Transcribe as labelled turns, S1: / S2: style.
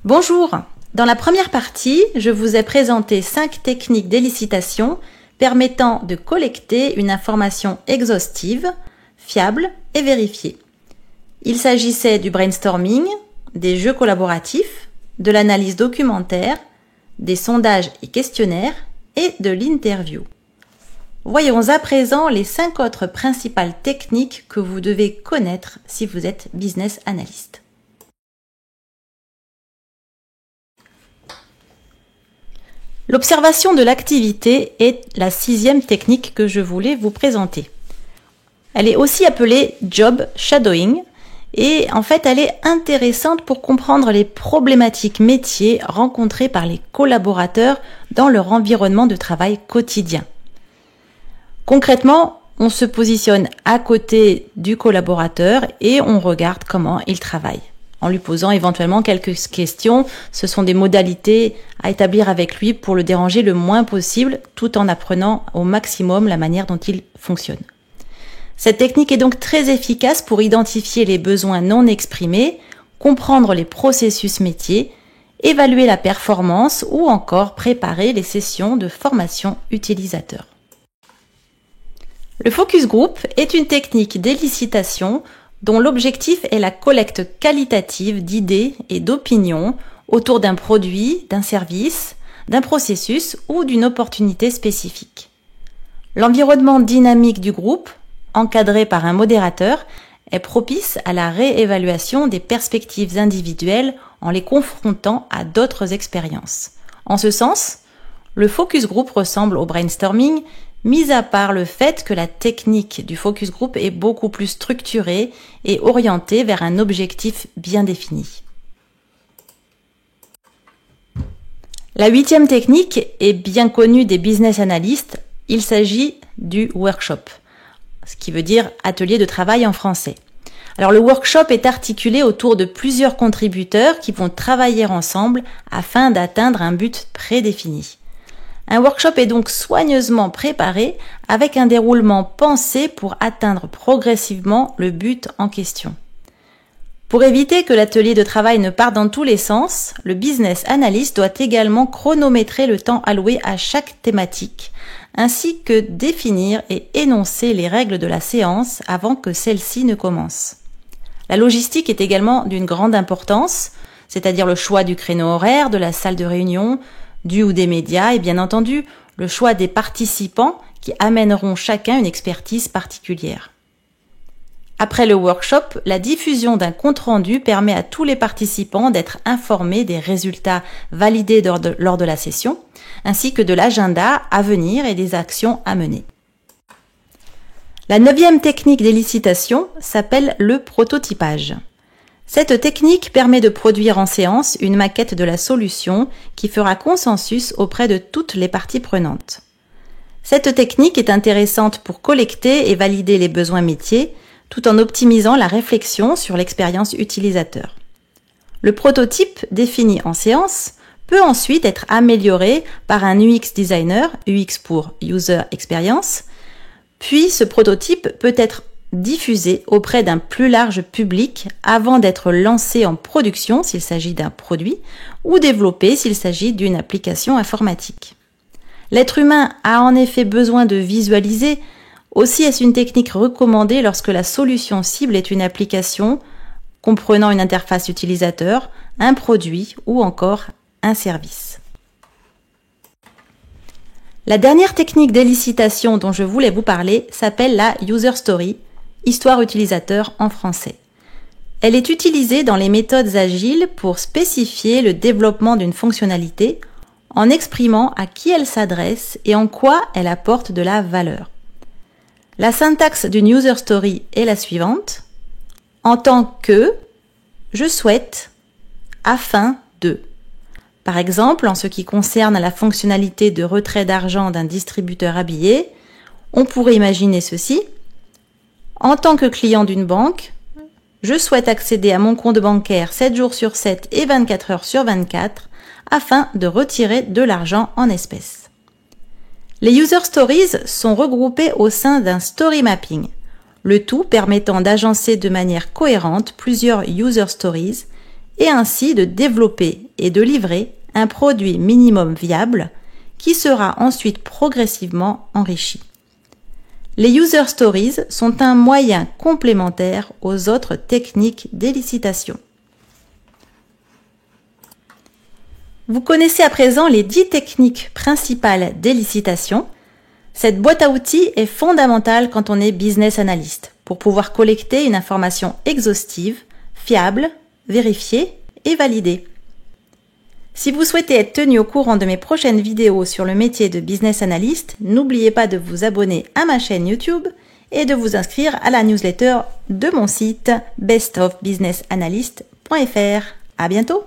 S1: Bonjour! Dans la première partie, je vous ai présenté 5 techniques d'élicitation permettant de collecter une information exhaustive, fiable et vérifiée. Il s'agissait du brainstorming, des jeux collaboratifs, de l'analyse documentaire, des sondages et questionnaires et de l'interview. Voyons à présent les 5 autres principales techniques que vous devez connaître si vous êtes business analyst. L'observation de l'activité est la 6e technique que je voulais vous présenter. Elle est aussi appelée job shadowing et en fait elle est intéressante pour comprendre les problématiques métiers rencontrées par les collaborateurs dans leur environnement de travail quotidien. Concrètement, on se positionne à côté du collaborateur et on regarde comment il travaille. En lui posant éventuellement quelques questions, ce sont des modalités à établir avec lui pour le déranger le moins possible, tout en apprenant au maximum la manière dont il fonctionne. Cette technique est donc très efficace pour identifier les besoins non exprimés, comprendre les processus métiers, évaluer la performance ou encore préparer les sessions de formation utilisateur. Le focus group est une technique d'élicitation dont l'objectif est la collecte qualitative d'idées et d'opinions autour d'un produit, d'un service, d'un processus ou d'une opportunité spécifique. L'environnement dynamique du groupe, encadré par un modérateur, est propice à la réévaluation des perspectives individuelles en les confrontant à d'autres expériences. En ce sens, le focus group ressemble au brainstorming, mis à part le fait que la technique du focus group est beaucoup plus structurée et orientée vers un objectif bien défini. La 8e technique est bien connue des business analysts, il s'agit du workshop, ce qui veut dire atelier de travail en français. Alors le workshop est articulé autour de plusieurs contributeurs qui vont travailler ensemble afin d'atteindre un but prédéfini. Un workshop est donc soigneusement préparé avec un déroulement pensé pour atteindre progressivement le but en question. Pour éviter que l'atelier de travail ne parte dans tous les sens, le business analyst doit également chronométrer le temps alloué à chaque thématique, ainsi que définir et énoncer les règles de la séance avant que celle-ci ne commence. La logistique est également d'une grande importance, c'est-à-dire le choix du créneau horaire, de la salle de réunion, du ou des médias et bien entendu le choix des participants qui amèneront chacun une expertise particulière. Après le workshop, la diffusion d'un compte-rendu permet à tous les participants d'être informés des résultats validés lors de la session, ainsi que de l'agenda à venir et des actions à mener. La 9e technique d'élicitation s'appelle le prototypage. Cette technique permet de produire en séance une maquette de la solution qui fera consensus auprès de toutes les parties prenantes. Cette technique est intéressante pour collecter et valider les besoins métiers tout en optimisant la réflexion sur l'expérience utilisateur. Le prototype défini en séance peut ensuite être amélioré par un UX designer, UX pour User Experience, puis ce prototype peut être diffusé auprès d'un plus large public avant d'être lancé en production s'il s'agit d'un produit ou développé s'il s'agit d'une application informatique. L'être humain a en effet besoin de visualiser, aussi est-ce une technique recommandée lorsque la solution cible est une application comprenant une interface utilisateur, un produit ou encore un service. La dernière technique d'élicitation dont je voulais vous parler s'appelle la user story, histoire utilisateur en français. Elle est utilisée dans les méthodes agiles pour spécifier le développement d'une fonctionnalité en exprimant à qui elle s'adresse et en quoi elle apporte de la valeur. La syntaxe d'une user story est la suivante. En tant que, je souhaite, afin de. Par exemple, en ce qui concerne la fonctionnalité de retrait d'argent d'un distributeur habillé, on pourrait imaginer ceci. En tant que client d'une banque, je souhaite accéder à mon compte bancaire 7 jours sur 7 et 24 heures sur 24 afin de retirer de l'argent en espèces. Les user stories sont regroupées au sein d'un story mapping, le tout permettant d'agencer de manière cohérente plusieurs user stories et ainsi de développer et de livrer un produit minimum viable qui sera ensuite progressivement enrichi. Les user stories sont un moyen complémentaire aux autres techniques d'élicitation. Vous connaissez à présent les 10 techniques principales d'élicitation. Cette boîte à outils est fondamentale quand on est business analyst pour pouvoir collecter une information exhaustive, fiable, vérifiée et validée. Si vous souhaitez être tenu au courant de mes prochaines vidéos sur le métier de business analyst, n'oubliez pas de vous abonner à ma chaîne YouTube et de vous inscrire à la newsletter de mon site bestofbusinessanalyst.fr. À bientôt!